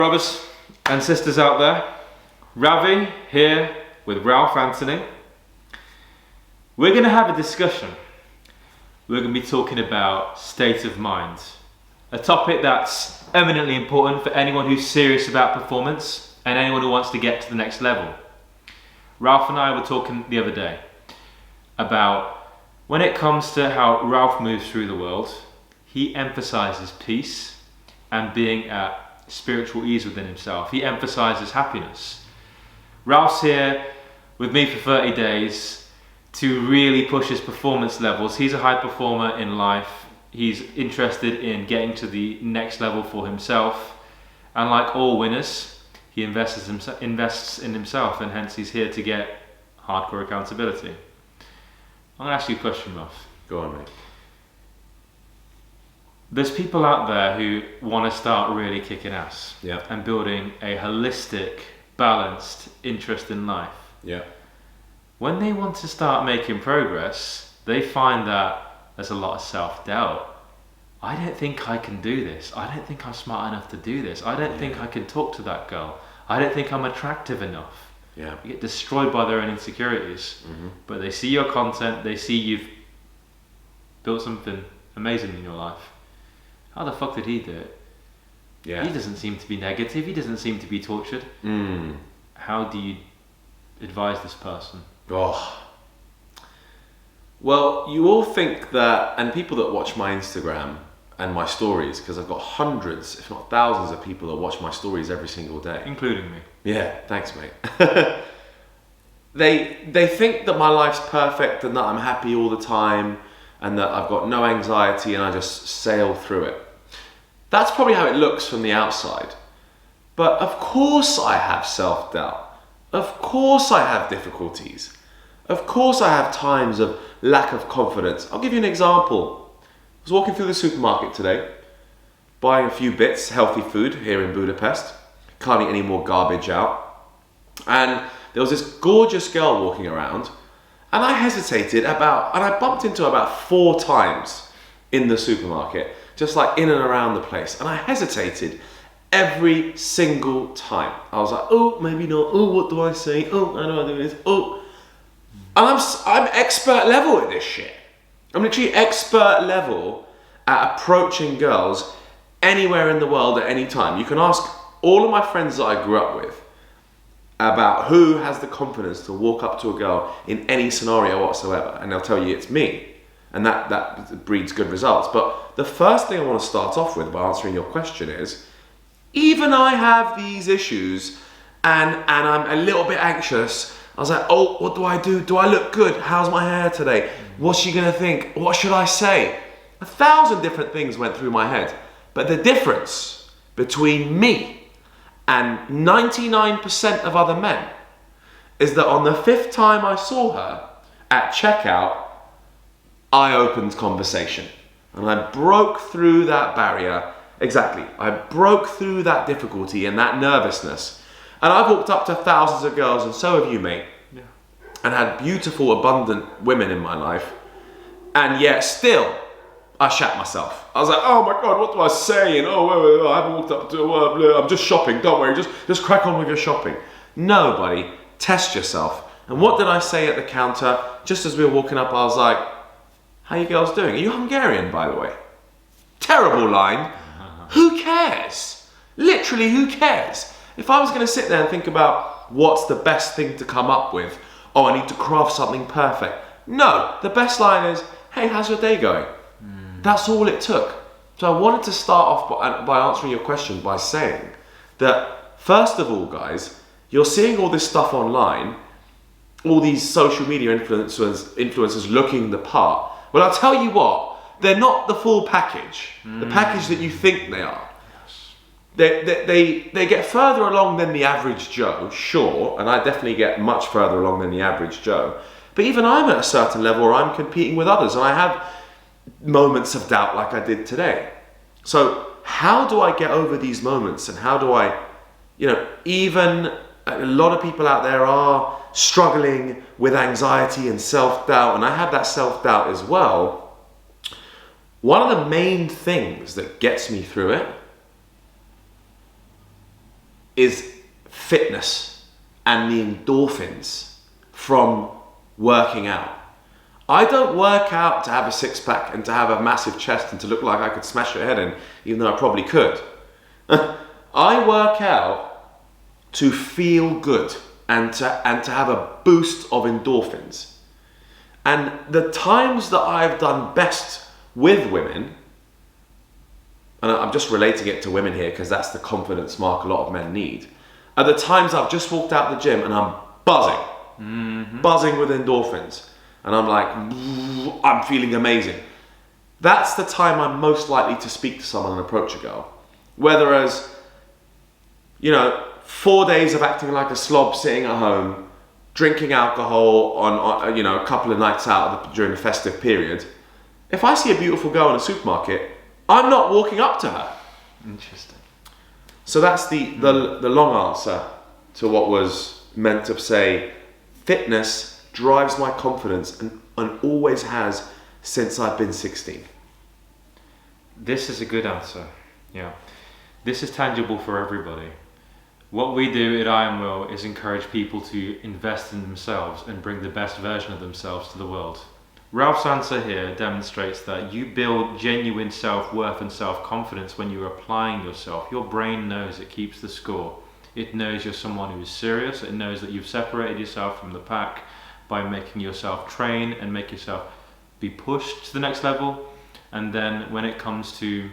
Brothers and sisters out there, Ravi here with Ralph Anthony. We're going to have a discussion. We're going to be talking about state of mind, a topic that's eminently important for anyone who's serious about performance and anyone who wants to get to the next level. Ralph and I were talking the other day about when it comes to how Ralph moves through the world, he emphasizes peace and being at spiritual ease within himself. He emphasizes happiness. Ralph's here with me for 30 days to really push his performance levels. He's a high performer in life. He's interested in getting to the next level for himself. And like all winners, he invests in himself, and hence he's here to get hardcore accountability. I'm going to ask you a question, Ralph. Go on, mate. There's people out there who want to start really kicking ass and building a holistic, balanced interest in life. Yeah. When they want to start making progress, they find that there's a lot of self-doubt. I don't think I can do this. I don't think I'm smart enough to do this. I don't think I can talk to that girl. I don't think I'm attractive enough. Yeah. You get destroyed by their own insecurities. Mm-hmm. But they see your content, they see you've built something amazing in your life. How the fuck did he do it? Yeah. He doesn't seem to be negative. He doesn't seem to be tortured. How do you advise this person? Oh. Well, you all think that, and people that watch my Instagram and my stories, because I've got hundreds, if not thousands of people that watch my stories every single day. Including me. Yeah, thanks, mate. They think that my life's perfect and that I'm happy all the time and that I've got no anxiety and I just sail through it. That's probably how it looks from the outside. But of course I have self-doubt. Of course I have difficulties. Of course I have times of lack of confidence. I'll give you an example. I was walking through the supermarket today, buying a few bits, healthy food here in Budapest. Can't eat any more garbage out. And there was this gorgeous girl walking around, and I hesitated and I bumped into her about 4 times in the supermarket, just like in and around the place. And I hesitated every single time. I was like, oh, maybe not. Oh, what do I say? Oh, I know I do this. Oh. And I'm expert level at this shit. I'm literally expert level at approaching girls anywhere in the world at any time. You can ask all of my friends that I grew up with about who has the confidence to walk up to a girl in any scenario whatsoever, and they'll tell you it's me, and that breeds good results. But the first thing I want to start off with by answering your question is, even I have these issues and I'm a little bit anxious. I was like, oh, what do I do? Do I look good? How's my hair today? What's she gonna think? What should I say? 1,000 different things went through my head. But the difference between me and 99% of other men is that on the 5th time I saw her at checkout, I opened conversation and I broke through that barrier. Exactly, I broke through that difficulty and that nervousness. And I've walked up to thousands of girls, and so have you, mate, and had beautiful, abundant women in my life, and yet still I shat myself. I was like, oh my God, what do I say? And I haven't walked up to, I'm just shopping, don't worry, just crack on with your shopping. No, buddy, test yourself. And what did I say at the counter? Just as we were walking up, I was like, how you girls doing? Are you Hungarian, by the way? Terrible line. Who cares? Literally, who cares? If I was going to sit there and think about what's the best thing to come up with, oh, I need to craft something perfect. No, the best line is, hey, how's your day going? That's all it took. So I wanted to start off by answering your question by saying that, first of all, guys, you're seeing all this stuff online, all these social media influencers looking the part. Well, I'll tell you what, they're not the full package, the package that you think they are. They get further along than the average Joe, sure, and I definitely get much further along than the average Joe. But even I'm at a certain level where I'm competing with others, and I have moments of doubt like I did today. So how do I get over these moments, and how do I, even a lot of people out there are struggling with anxiety and self-doubt, and I have that self-doubt as well. One of the main things that gets me through it is fitness and the endorphins from working out. I don't work out to have a six-pack and to have a massive chest and to look like I could smash your head in, even though I probably could. I work out to feel good and to have a boost of endorphins. And the times that I've done best with women, and I'm just relating it to women here because that's the confidence mark a lot of men need, are the times I've just walked out the gym and I'm buzzing with endorphins. And I'm like, I'm feeling amazing. That's the time I'm most likely to speak to someone and approach a girl. Whereas, 4 days of acting like a slob, sitting at home, drinking alcohol on a couple of nights out during the festive period. If I see a beautiful girl in a supermarket, I'm not walking up to her. Interesting. So that's the long answer to what was meant to say, fitness drives my confidence and always has since I've been 16. This is a good answer. Yeah. This is tangible for everybody. What we do at I Am Will is encourage people to invest in themselves and bring the best version of themselves to the world. Ralph's answer here demonstrates that you build genuine self-worth and self-confidence when you're applying yourself. Your brain knows, it keeps the score. It knows you're someone who is serious. It knows that you've separated yourself from the pack by making yourself train and make yourself be pushed to the next level. And then when it comes to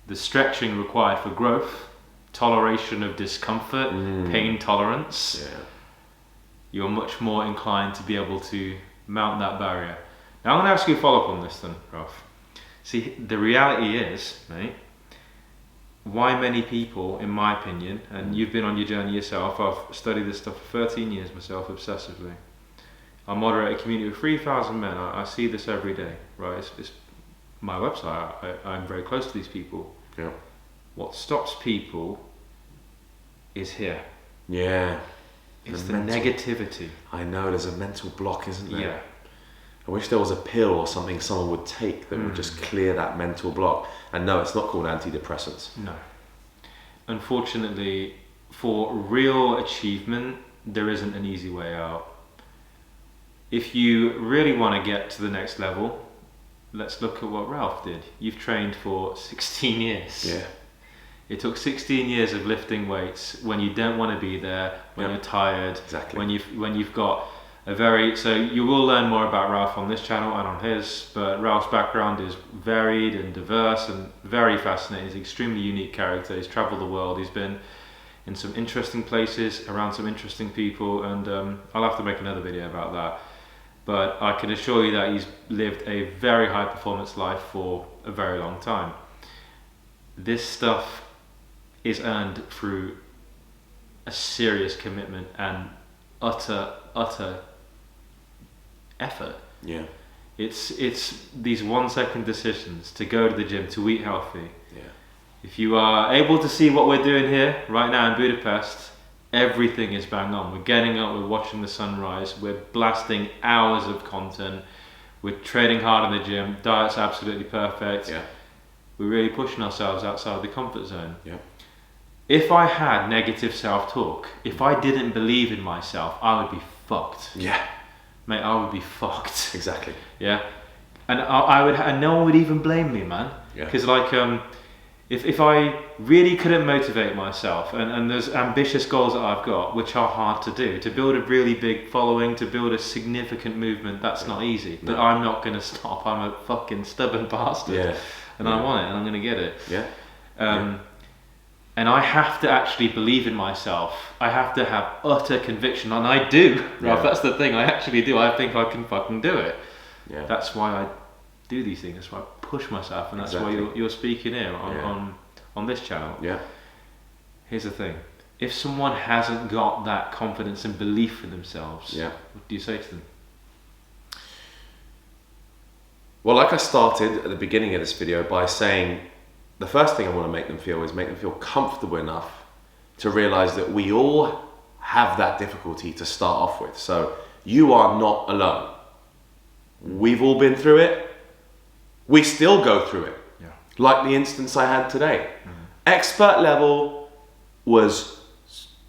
the stretching required for growth, toleration of discomfort, pain tolerance, you're much more inclined to be able to mount that barrier. Now I'm going to ask you a follow-up on this then, Ralph. See, the reality is, mate, why many people, in my opinion, and you've been on your journey yourself, I've studied this stuff for 13 years myself obsessively. I moderate a community of 3,000 men. I see this every day, right? It's my website. I'm very close to these people. Yeah. What stops people is here. Yeah. It's the negativity. I know, there's a mental block, isn't there? Yeah. I wish there was a pill or something someone would take that would just clear that mental block. And no, it's not called antidepressants. No. Unfortunately, for real achievement, there isn't an easy way out. If you really want to get to the next level, let's look at what Ralph did. You've trained for 16 years. Yeah. It took 16 years of lifting weights when you don't want to be there, when you're tired, exactly. when you've got a very... So you will learn more about Ralph on this channel and on his, but Ralph's background is varied and diverse and very fascinating. He's an extremely unique character. He's travelled the world. He's been in some interesting places, around some interesting people, and I'll have to make another video about that. But I can assure you that he's lived a very high performance life for a very long time. This stuff is earned through a serious commitment and utter effort. Yeah. It's these 1 second decisions to go to the gym, to eat healthy. Yeah. If you are able to see what we're doing here right now in Budapest, everything is bang on. We're getting up, we're watching the sunrise, we're blasting hours of content, we're training hard in the gym, diet's absolutely perfect. Yeah. We're really pushing ourselves outside the comfort zone. Yeah. If I had negative self-talk, if I didn't believe in myself, I would be fucked. Yeah. Mate, I would be fucked. Exactly. Yeah. And and no one would even blame me, man. Yeah. Because if I really couldn't motivate myself, and there's ambitious goals that I've got, which are hard to do, to build a really big following, to build a significant movement, that's not easy. But I'm not going to stop. I'm a fucking stubborn bastard. Yeah. And I want it, and I'm going to get it. Yeah. And I have to actually believe in myself. I have to have utter conviction, and I do. Ralph, that's the thing. I actually do. I think I can fucking do it. Yeah. That's why I do these things. That's why I push myself, and that's why you're speaking here on this channel. Yeah. Here's the thing: if someone hasn't got that confidence and belief in themselves, what do you say to them? Well, like I started at the beginning of this video by saying, the first thing I want to make them feel comfortable enough to realize that we all have that difficulty to start off with. So you are not alone. We've all been through it. We still go through it. Like the instance I had today. Expert level was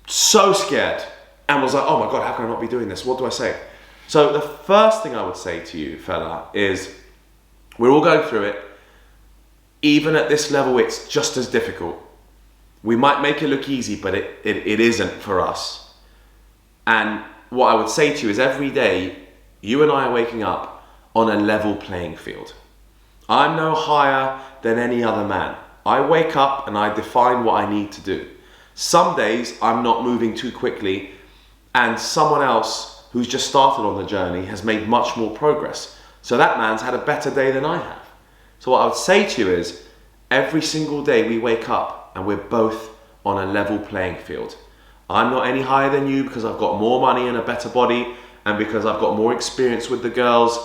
so scared and was like, oh my God, how can I not be doing this? What do I say? So the first thing I would say to you, fella, is we're all going through it. Even at this level, it's just as difficult. We might make it look easy, but it isn't for us. And what I would say to you is every day, you and I are waking up on a level playing field. I'm no higher than any other man. I wake up and I define what I need to do. Some days I'm not moving too quickly, and someone else who's just started on the journey has made much more progress. So that man's had a better day than I have. So what I would say to you is, every single day we wake up and we're both on a level playing field. I'm not any higher than you because I've got more money and a better body, and because I've got more experience with the girls.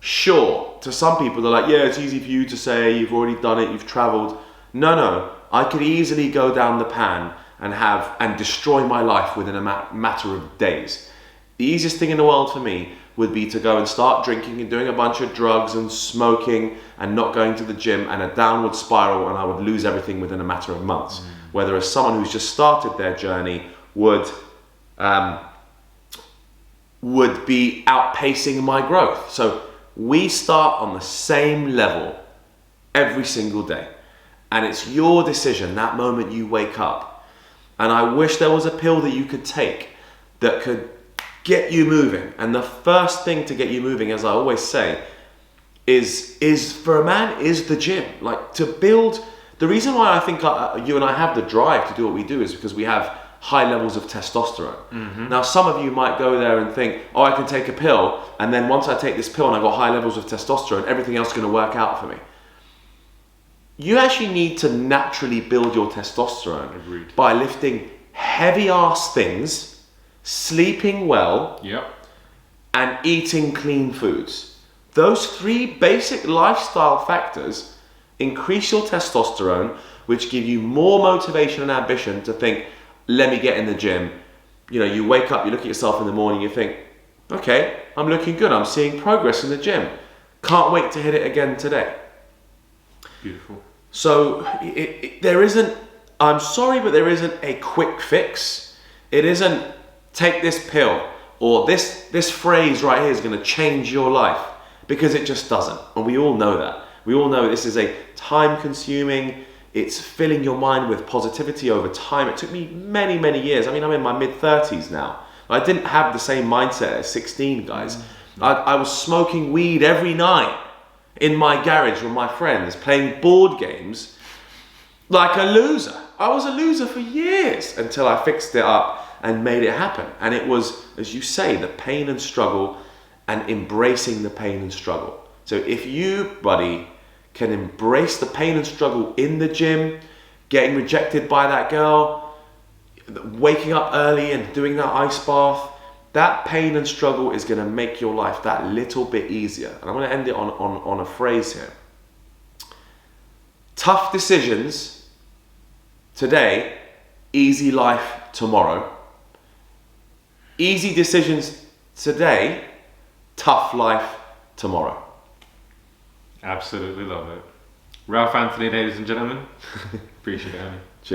Sure, to some people they're like, yeah, it's easy for you to say, you've already done it, you've traveled. No, I could easily go down the pan and destroy my life within a matter of days. The easiest thing in the world for me would be to go and start drinking and doing a bunch of drugs and smoking and not going to the gym, and a downward spiral, and I would lose everything within a matter of months. Whereas someone who's just started their journey would be outpacing my growth. So we start on the same level every single day. And it's your decision that moment you wake up. And I wish there was a pill that you could take that could get you moving. And the first thing to get you moving, as I always say, is for a man, is the gym. Like, to build. The reason why I think you and I have the drive to do what we do is because we have high levels of testosterone. Mm-hmm. Now, some of you might go there and think, oh, I can take a pill, and then once I take this pill and I've got high levels of testosterone, everything else is going to work out for me. You actually need to naturally build your testosterone. Agreed. By lifting heavy ass things, sleeping well, yep, and eating clean foods. Those three basic lifestyle factors increase your testosterone, which give you more motivation and ambition to think, let me get in the gym. You know, you wake up, you look at yourself in the morning, you think, okay, I'm looking good, I'm seeing progress in the gym. Can't wait to hit it again today. Beautiful. So there isn't, I'm sorry, but there isn't a quick fix. It isn't take this pill or this phrase right here is going to change your life, because it just doesn't. And we all know that. We all know this is a time consuming, it's filling your mind with positivity over time. It took me many, many years. I mean, I'm in my mid-30s now. I didn't have the same mindset at 16, guys. I was smoking weed every night in my garage with my friends, playing board games like a loser. I was a loser for years until I fixed it up and made it happen. And it was, as you say, the pain and struggle and embracing the pain and struggle. So if you, buddy, can embrace the pain and struggle in the gym, getting rejected by that girl, waking up early and doing that ice bath, that pain and struggle is going to make your life that little bit easier. And I'm going to end it on a phrase here. Tough decisions today, easy life tomorrow. Easy decisions today, tough life tomorrow. Absolutely love it. Ralph Anthony, ladies and gentlemen. Appreciate it, Annie. Cheers.